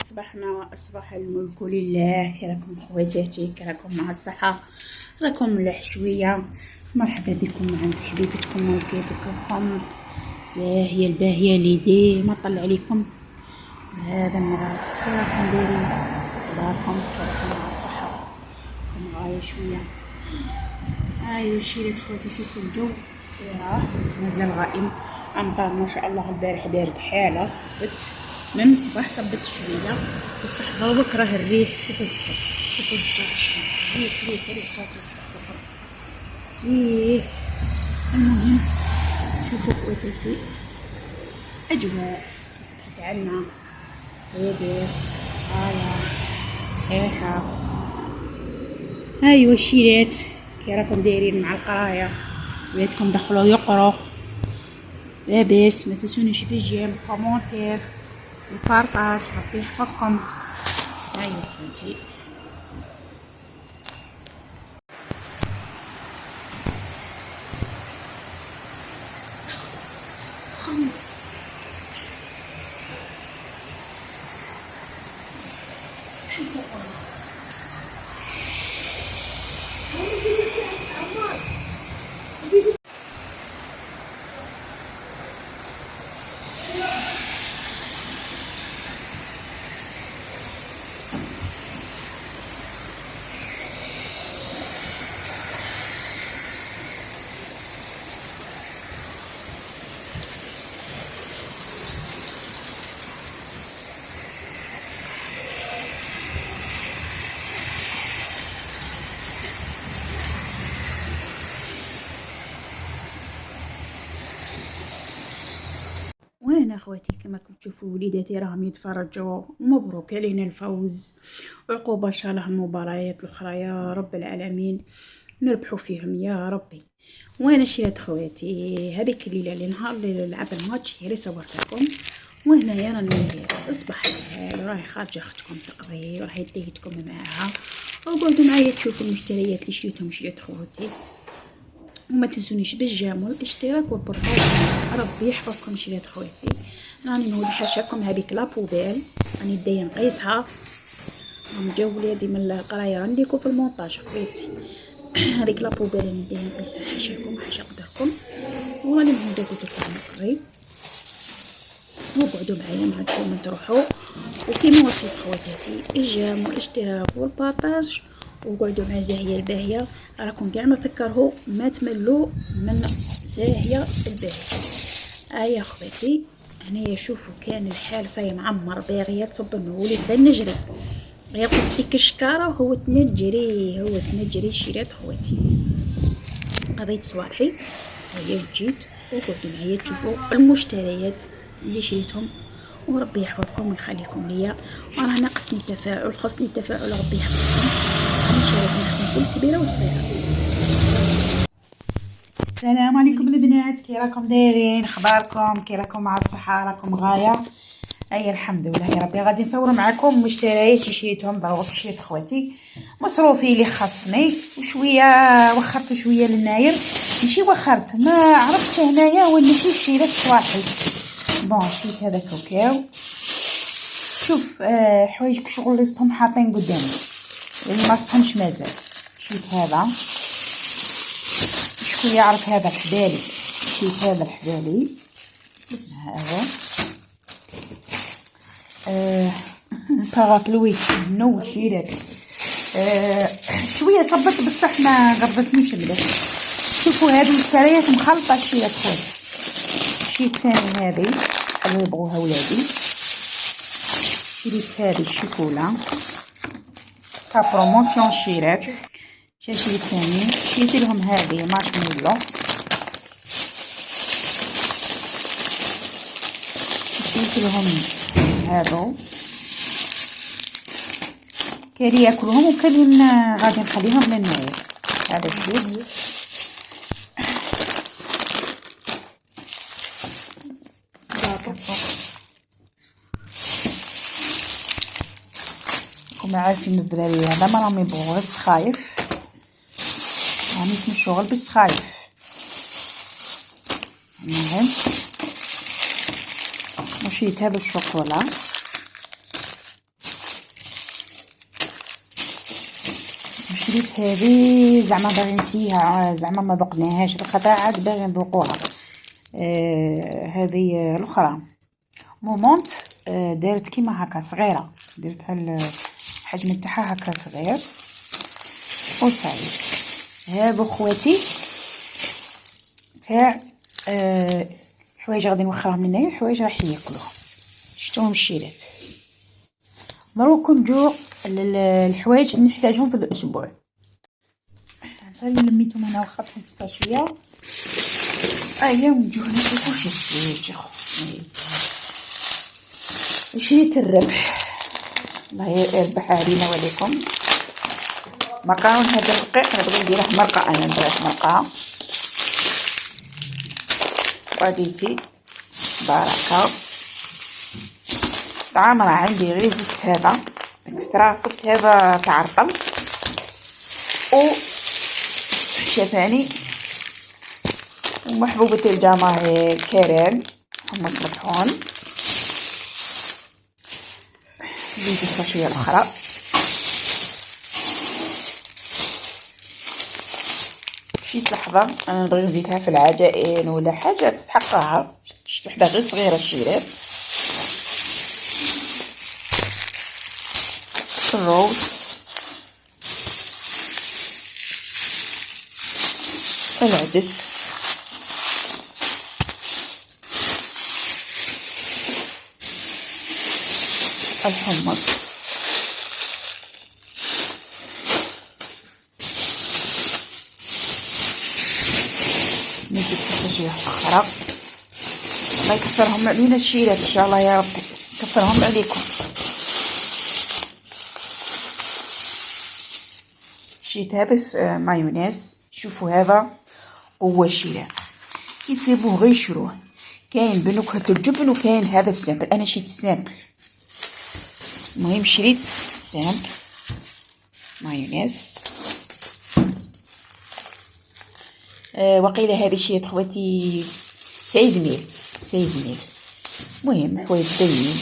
أصبحنا وأصبح الملك لله. كي راكم خواتاتي، كي راكم مع الصحة، راكم ملاح شوية. مرحبا بكم عند حبيبتكم وصديقتكم زاهية الباهية اللي ديما طلع عليكم هذا النهار. كي راكم دايرين؟ اخباركم؟ كي راكم مع الصحة؟ راكم غاية شوية؟ هاي شيرات خواتي، شوفوا الجو كي راه مازال غائم. امطار ما شاء الله. البارح دارت حالة، صبت من الصباح، صبت شوية بصح ضربت. راه الريح، شوفوا الزجاج، شوفوا الزجاج، ريح المهم شوفوا خواتاتي اجواء اصبحت عنا لاباس غاية صحيحة. هاي الشيرات كي راكم دايرين مع القرايه؟ ولادكم دخلوا يقروا؟ لاباس؟ ما تنسونيش بالجيم، كومونتير، البارطاج، ربي يحفظكم. هاي خواتي وانا اخواتي كما كنتم تشوفوا وليداتي راهم يتفرجوا. مبروك علينا الفوز، وعقوبه ان شاء الله المباريات الاخرى يا رب العالمين نربحوا فيهم يا ربي. وانا شريت خواتي هذيك الليله اللي نهار اللي لعب الماتش هي اللي صورت لكم. وهنايا راني اصبح الحال، راهي خارجه اختكم تقضي، راهي ديتكم معاها، وقعدوا معايا تشوفوا المشتريات اللي شريت خواتي. وما تنسونيش بالجيم والاشتراك والبرتاج. ربي يحفظكم شريت خواتي. راني نولي حاشاكم هذيك لابوبيل، راني دايا نقيسها. راهم جاو ولادي من القرايه، رانديكم في المونطاج خواتي. هذيك لابوبيل راني دايا نقيسها، حاشاكم حاشا قدركم. وراني نهداكم تكونوا نقري، وقعدوا معايا ما عندكم من تروحوا. وكيما وصيت خواتاتي الجيم والاشتراك والبارطاج، وقعدوا مع زاهية الباهية. راكم كاع ما تكرهوا ما تملوا من زاهية الباهية. يا خواتي هنايا شوفوا كان الحال صاي معمر، باغيه تصب وليت غير نجري، غير قصتك الشكاره هو تنجري شريت خواتي. قضيت صوالحي هيا وجيت، وقعدوا معايا تشوفوا المشتريات اللي شريتهم. وربي يحفظكم ويخليكم ليا. وراه ناقصني التفاؤل، خصني التفاؤل. ربي يحفظكم. نشارك معكم كل كبيره وصغيره. السلام عليكم البنات، كي راكم دايرين؟ اخباركم؟ كي راكم مع الصحه؟ راكم غايه؟ اي الحمد لله يا ربي. غادي نصور معكم مشتريات شريتهم. ضروري شريت خواتي مصروفي اللي خاصني، وشويه وخرت شويه للناير، ماشي وخرت ما عرفتش هنايا وين ماشي شريت صواحي. بون شريت هذا كاوكاو. شوف حوايج شغل ليستهم حاطين قدامي اللي ما صحنش مازال. شريت هذا شكون يعرف هذا الحبالي. شريت هذا الحبالي بس هذا بارابلوي نو شيرات. شويه صبت بصح ما قربتنيش مليح. شوفوا هذه الشرايط مخلطه شيرات خويا. شريت ثاني هذه اللي يبغوها ولادي. شريت هذه الشوكولا ستا بروموسيون شيرات. شريت ثاني، شريت لهم هذه مارشميلو. شريت لهم هذو كاري ياكلوهم، وكاين غادي نخليهم للناير. هذا الشيبس راكم عارفين الدراري هذا ما راهم يبغوا السخايف، يعني يتمشوا غير بالسخايف. المهم وشريت هذا الشوكولا شريت هذه زعما باغي نسيها، زعما ما ذقناهاش خاطر عاد باغي نذوقوها. هذه الاخرى مومونت، دارت كيما هكا صغيره، درتها الحجم تاعها هكا صغير وصاي. هذو خواتي تاع حوايج غادي نوخرهم لهنايا، حوايج راح ياكلوهم. شفتوهم الشيرات. دروك نجو الحوايج اللي نحتاجهم في الاسبوع. غير لميتهم انا وخرتهم في الساشيه. ونجو نشوفو شي خصني. شريت الربح، الله يربح علينا وعليكم. مكرون هذا الرقيق نبغي نديره مرقه، انا نبغيه مرقه. سباغيتي بركه. طعام راه عندي غير زدت هذا اكسترا، صبت هذا تعرقل و شافاني ومحبوبة الجماهير كيران حمص مطحون. زيت الساشية الاخرى. مشيت لحظة انا نبغي نزيدها في العجائن ولا حاجة تستحقها. شفت وحدة غير صغيرة الشيرات. الروز، العدس، الحمص، نجيب الساشية اخرى. الله يكثرهم علينا الشيرات ان شاء الله يا ربي، يكثرهم عليكم. شريت هذا مايونيز. شوفوا هذا هو الشيرات يسيبوه غير يشروه. كاين بنكهة الجبن وكاين هذا السامبل. انا شريت السامبل. المهم شريت السامبل مايونيز. وقيله هذه شريت خواتي 16 ميل. المهم حوايج باينين.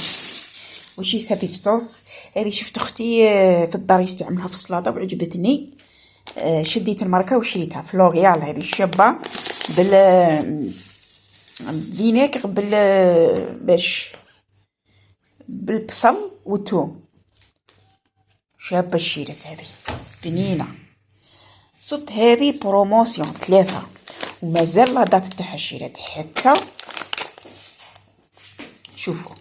وشريت هذه الصوص. هذه شفت اختي في الدار يستعملها في السلطه وعجبتني. شديت الماركه وشريتها في لوريال. هذه الشابه بالفينيغر باش بالبصل والثوم. شابه الشيرات هذه بنينه. صدت هذه بروموسيون 3 ومازال لا دات تاعها الشيرات حتى شوفوا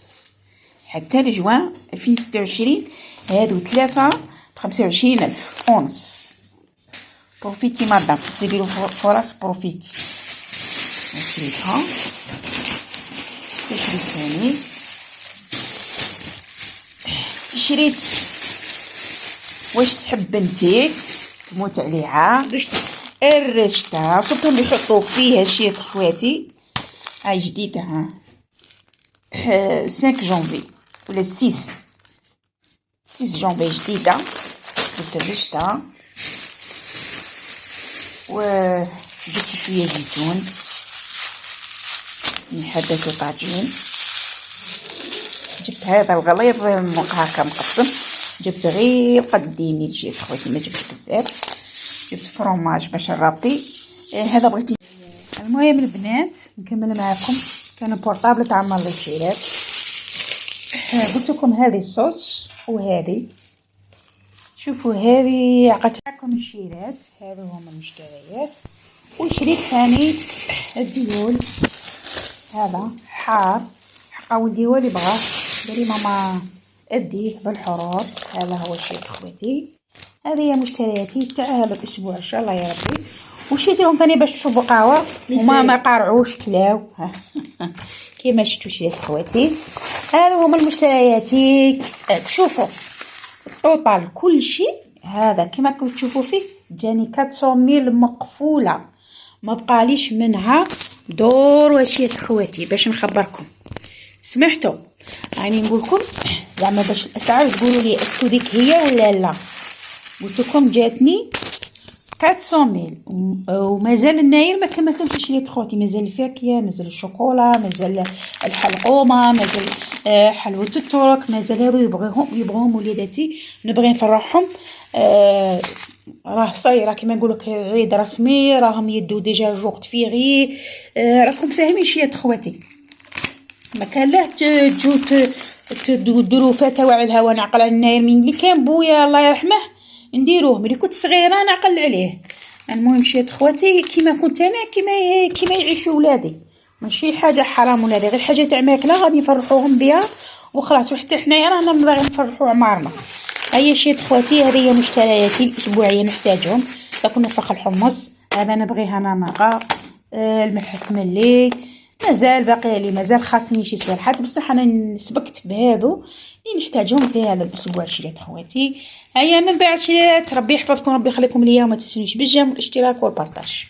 حتى لجوان 2026. هادو 3 ب25,000 اونس. بروفيتي مادام تسيبيلو فرص بروفيتي. شريتها. شريت ثاني. شريت واش تحب بنتي تموت عليها الرشته. صبتهم يحطوا فيها شيت خواتي. هاي جديده ها 5 جانفي ولا 6 جانفي جديده. جبت الرشته وجبت شويه زيتون حبيت طاجين. جبت هذا الغليظ هكا مقسم. جبت غير قديمي لشيت خواتي ما جبت بزاف. جبت فرomاج باش نرابي. هذا بغيتي. المهم البنات نكمل معكم. كان بورطابل تاع مال الشيرات. قلت لكم هذه الصوص وهذه. شوفوا هذه عقدت لكم الشيرات. هذو هما المشتريات. وشريت ثاني الديول. هذا حار حقا والديول يبغاه داري ماما اديه بالحرور. هذا هو الشيء اخواتي. هذه هي مشترياتي تاع هذا الاسبوع ان شاء الله يا ربي. وشريت لهم ثاني باش تشربوا قهوه وما ما قارعوش كلاو. كيما شفتوا شريت خواتي. هذا هما المشترياتي. شوفوا الطوطال كل شيء هذا كما راكم تشوفوا فيه جاني 400,000 مقفوله. ما بقاليش منها دور واشيات خواتي باش نخبركم. سمعتوا راني نقول لكم زعما باش الاسعار تقولوا لي اسكو ديك هي ولا لا. قلت لكم جاتني 400,000 ومازال الناير ما كملتهمش شريت خوتي. مازال الفاكهه، مازال الشوكولا، مازال الحلقومه، مازال حلوه الترك، مازال هذو يبغوهم وليداتي نبغي نفرحهم. راه صايره كيما نقولك عيد رسمي، راهم يدو ديجا الجوغ فيغي. راكم فاهمين شيات خواتي. ما كان لا تجو تديروا فتاوى على الهوا. نعقل على الناير من اللي كان بويا الله يرحمه نديروه ملي كنت صغيره، نعقل عليه. المهم شيات خواتي كيما كنت انا كيما يعيشوا ولادي، ماشي حاجه حرام ولا غير حاجه تاع ماكله غادي نفرحوهم بها وخلاص. وحتى حنايا رانا باغي نفرحوا عمارنا. هيا شيات خواتي، هذه هي مشترياتي الاسبوعيه نحتاجهم. تكون نفخ الحمص هذا نبغيها انا ناقه. الملح التملي مازال باقي لي، مازال خاصني شي صوالحات بصح انا سبقت بهذو اللي نحتاجهم في هذا الاسبوع شريت خواتي. هيا من بعد شريت. ربي يحفظكم، ربي يخليكم ليا، وما تنسونيش بالجيم والاشتراك والبارطاج.